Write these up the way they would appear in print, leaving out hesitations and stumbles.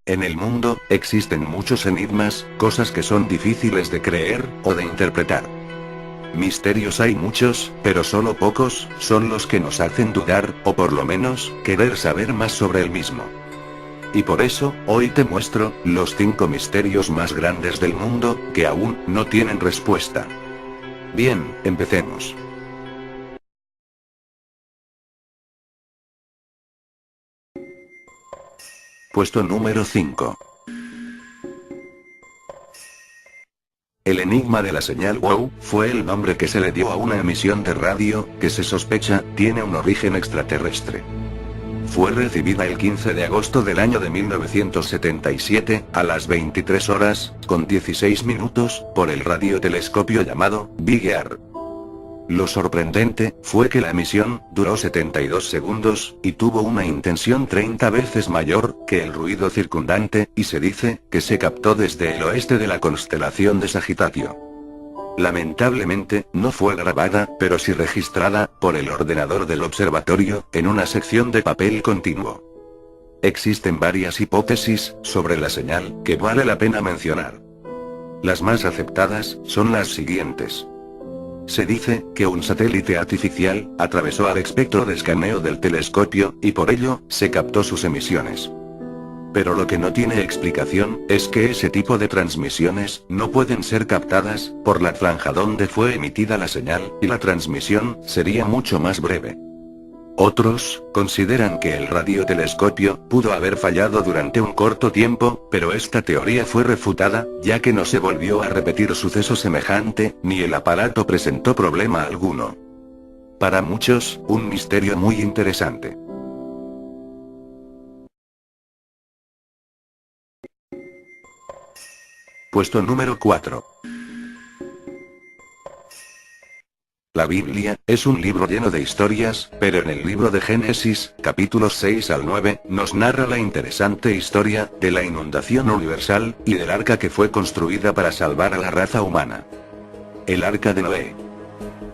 En el mundo, existen muchos enigmas, cosas que son difíciles de creer, o de interpretar. Misterios hay muchos, pero solo pocos, son los que nos hacen dudar, o por lo menos, querer saber más sobre el mismo. Y por eso, hoy te muestro, los 5 misterios más grandes del mundo, que aún no tienen respuesta. Bien, empecemos. Puesto número 5. El enigma de la señal WOW fue el nombre que se le dio a una emisión de radio, que se sospecha, tiene un origen extraterrestre. Fue recibida el 15 de agosto del año de 1977, a las 23 horas, con 16 minutos, por el radiotelescopio llamado Big Ear. Lo sorprendente, fue que la emisión, duró 72 segundos, y tuvo una intensidad 30 veces mayor, que el ruido circundante, y se dice, que se captó desde el oeste de la constelación de Sagitario. Lamentablemente, no fue grabada, pero sí registrada, por el ordenador del observatorio, en una sección de papel continuo. Existen varias hipótesis, sobre la señal, que vale la pena mencionar. Las más aceptadas, son las siguientes. Se dice, que un satélite artificial, atravesó al espectro de escaneo del telescopio, y por ello, se captó sus emisiones. Pero lo que no tiene explicación, es que ese tipo de transmisiones, no pueden ser captadas, por la franja donde fue emitida la señal, y la transmisión, sería mucho más breve. Otros, consideran que el radiotelescopio, pudo haber fallado durante un corto tiempo, pero esta teoría fue refutada, ya que no se volvió a repetir suceso semejante, ni el aparato presentó problema alguno. Para muchos, un misterio muy interesante. Puesto número 4. La Biblia, es un libro lleno de historias, pero en el libro de Génesis, capítulos 6 al 9, nos narra la interesante historia, de la inundación universal, y del arca que fue construida para salvar a la raza humana. El arca de Noé.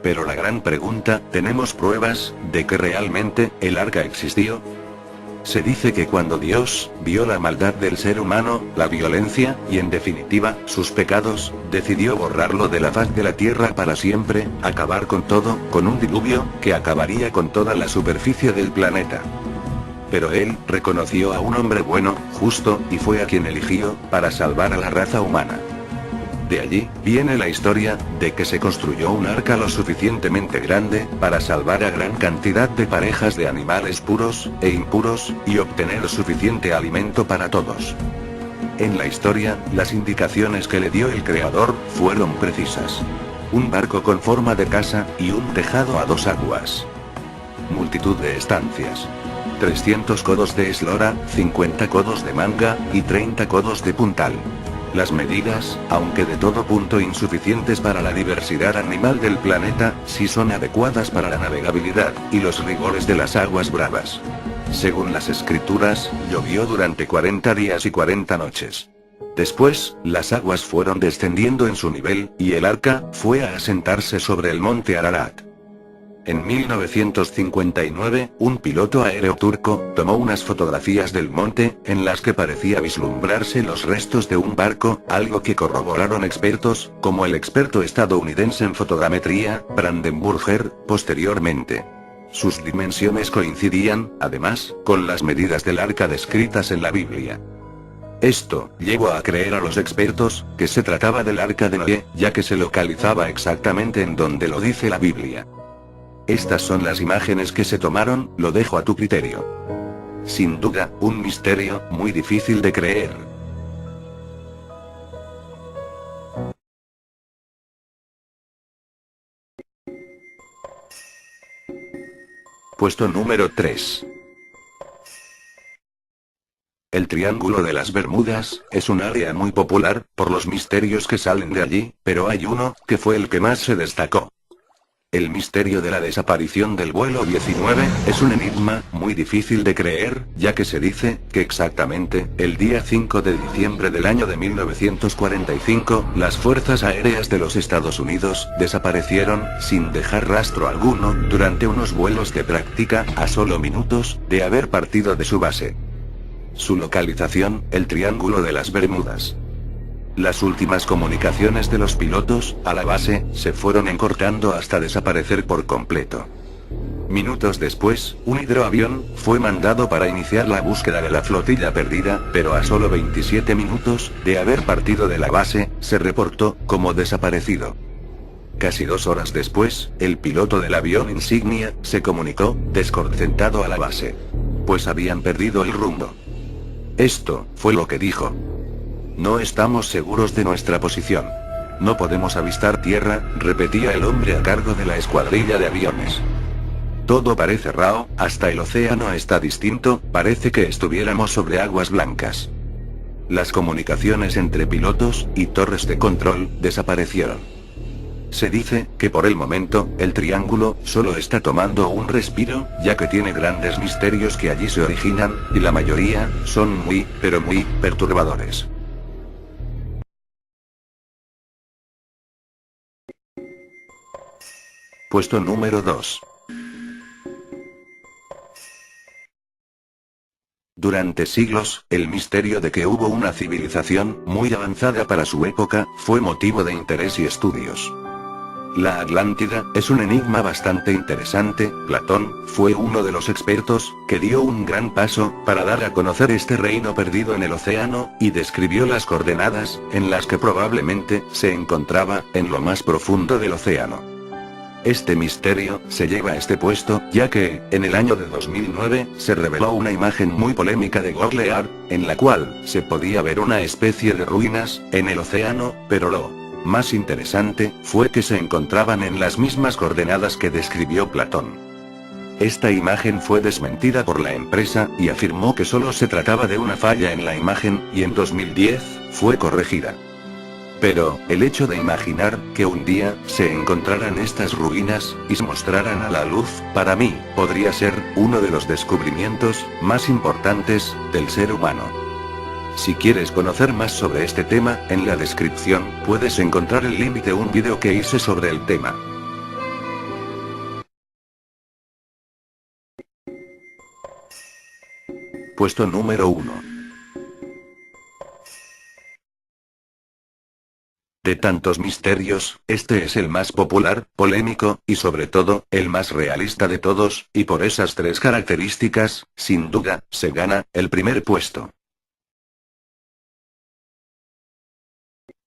Pero la gran pregunta, ¿tenemos pruebas, de que realmente, el arca existió? Se dice que cuando Dios, vio la maldad del ser humano, la violencia, y en definitiva, sus pecados, decidió borrarlo de la faz de la tierra para siempre, acabar con todo, con un diluvio, que acabaría con toda la superficie del planeta. Pero él, reconoció a un hombre bueno, justo, y fue a quien eligió, para salvar a la raza humana. De allí, viene la historia, de que se construyó un arca lo suficientemente grande, para salvar a gran cantidad de parejas de animales puros, e impuros, y obtener suficiente alimento para todos. En la historia, las indicaciones que le dio el Creador, fueron precisas. Un barco con forma de casa, y un tejado a 2 aguas. Multitud de estancias. 300 codos de eslora, 50 codos de manga, y 30 codos de puntal. Las medidas, aunque de todo punto insuficientes para la diversidad animal del planeta, sí son adecuadas para la navegabilidad, y los rigores de las aguas bravas. Según las escrituras, llovió durante 40 días y 40 noches. Después, las aguas fueron descendiendo en su nivel, y el arca, fue a asentarse sobre el monte Ararat. En 1959, un piloto aéreo turco, tomó unas fotografías del monte, en las que parecía vislumbrarse los restos de un barco, algo que corroboraron expertos, como el experto estadounidense en fotogrametría, Brandenburger, posteriormente. Sus dimensiones coincidían, además, con las medidas del arca descritas en la Biblia. Esto, llevó a creer a los expertos, que se trataba del arca de Noé, ya que se localizaba exactamente en donde lo dice la Biblia. Estas son las imágenes que se tomaron, lo dejo a tu criterio. Sin duda, un misterio, muy difícil de creer. Puesto número 3. El Triángulo de las Bermudas, es un área muy popular, por los misterios que salen de allí, pero hay uno, que fue el que más se destacó. El misterio de la desaparición del vuelo 19 es un enigma muy difícil de creer, ya que se dice que exactamente el día 5 de diciembre del año de 1945, las fuerzas aéreas de los Estados Unidos desaparecieron sin dejar rastro alguno durante unos vuelos de práctica a solo minutos de haber partido de su base. Su localización, el Triángulo de las Bermudas. Las últimas comunicaciones de los pilotos a la base se fueron encortando hasta desaparecer por completo. Minutos después, un hidroavión fue mandado para iniciar la búsqueda de la flotilla perdida, pero a solo 27 minutos de haber partido de la base, se reportó como desaparecido. Casi 2 horas después, el piloto del avión insignia se comunicó, desconcertado a la base. Pues habían perdido el rumbo. Esto fue lo que dijo. No estamos seguros de nuestra posición. No podemos avistar tierra, repetía el hombre a cargo de la escuadrilla de aviones. Todo parece raro, hasta el océano está distinto, parece que estuviéramos sobre aguas blancas. Las comunicaciones entre pilotos y torres de control desaparecieron. Se dice que por el momento, el triángulo solo está tomando un respiro, ya que tiene grandes misterios que allí se originan, y la mayoría son muy, pero muy perturbadores. Puesto número 2. Durante siglos, el misterio de que hubo una civilización muy avanzada para su época fue motivo de interés y estudios. La Atlántida es un enigma bastante interesante. Platón fue uno de los expertos que dio un gran paso para dar a conocer este reino perdido en el océano, y describió las coordenadas en las que probablemente se encontraba en lo más profundo del océano. Este misterio se lleva a este puesto, ya que, en el año de 2009, se reveló una imagen muy polémica de Googlear, en la cual se podía ver una especie de ruinas en el océano, pero lo más interesante fue que se encontraban en las mismas coordenadas que describió Platón. Esta imagen fue desmentida por la empresa, y afirmó que solo se trataba de una falla en la imagen, y en 2010, fue corregida. Pero, el hecho de imaginar que un día se encontraran estas ruinas y se mostraran a la luz, para mí, podría ser uno de los descubrimientos más importantes del ser humano. Si quieres conocer más sobre este tema, en la descripción puedes encontrar el link de un video que hice sobre el tema. Puesto número 1. De tantos misterios, este es el más popular, polémico, y sobre todo, el más realista de todos, y por esas 3 características, sin duda, se gana el primer puesto.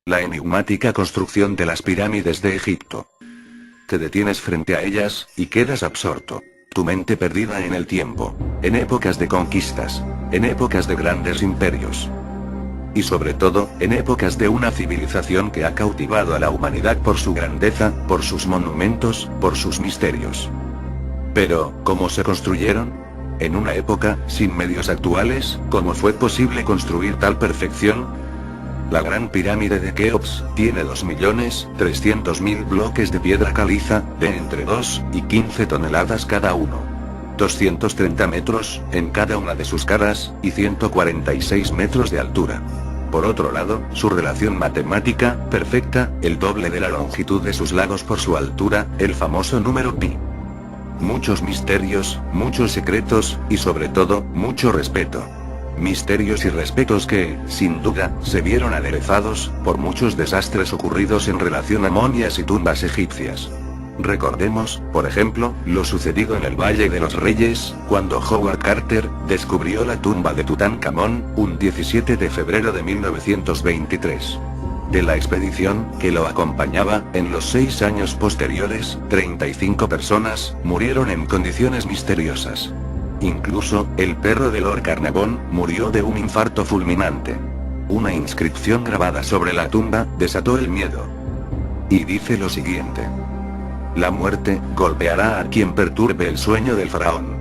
La enigmática construcción de las pirámides de Egipto. Te detienes frente a ellas, y quedas absorto. Tu mente perdida en el tiempo, en épocas de conquistas, en épocas de grandes imperios. Y sobre todo, en épocas de una civilización que ha cautivado a la humanidad por su grandeza, por sus monumentos, por sus misterios. Pero, ¿cómo se construyeron? En una época, sin medios actuales, ¿cómo fue posible construir tal perfección? La Gran Pirámide de Keops tiene 2.300.000 bloques de piedra caliza, de entre 2 y 15 toneladas cada uno. 230 metros en cada una de sus caras, y 146 metros de altura. Por otro lado, su relación matemática, perfecta, el doble de la longitud de sus lados por su altura, el famoso número pi. Muchos misterios, muchos secretos, y sobre todo, mucho respeto. Misterios y respetos que, sin duda, se vieron aderezados por muchos desastres ocurridos en relación a momias y tumbas egipcias. Recordemos, por ejemplo, lo sucedido en el Valle de los Reyes, cuando Howard Carter descubrió la tumba de Tutankamón, un 17 de febrero de 1923. De la expedición que lo acompañaba, en los 6 años posteriores, 35 personas murieron en condiciones misteriosas. Incluso, el perro de Lord Carnarvon murió de un infarto fulminante. Una inscripción grabada sobre la tumba desató el miedo. Y dice lo siguiente: la muerte golpeará a quien perturbe el sueño del faraón.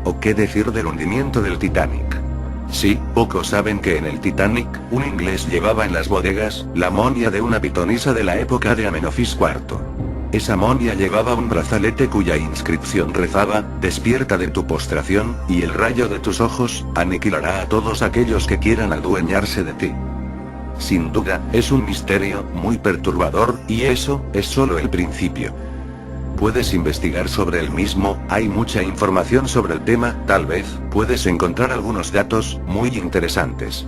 ¿O qué decir del hundimiento del Titanic? Sí, pocos saben que en el Titanic, un inglés llevaba en las bodegas la momia de una pitonisa de la época de Amenofis IV. Esa momia llevaba un brazalete cuya inscripción rezaba: despierta de tu postración, y el rayo de tus ojos aniquilará a todos aquellos que quieran adueñarse de ti. Sin duda, es un misterio muy perturbador, y eso es solo el principio. Puedes investigar sobre el mismo, hay mucha información sobre el tema, tal vez puedes encontrar algunos datos muy interesantes.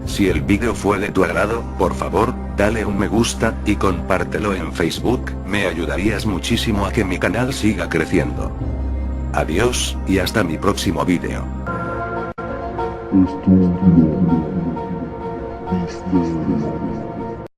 Si el vídeo fue de tu agrado, por favor, dale un me gusta, y compártelo en Facebook, me ayudarías muchísimo a que mi canal siga creciendo. Adiós, y hasta mi próximo vídeo. Estudio Misterio.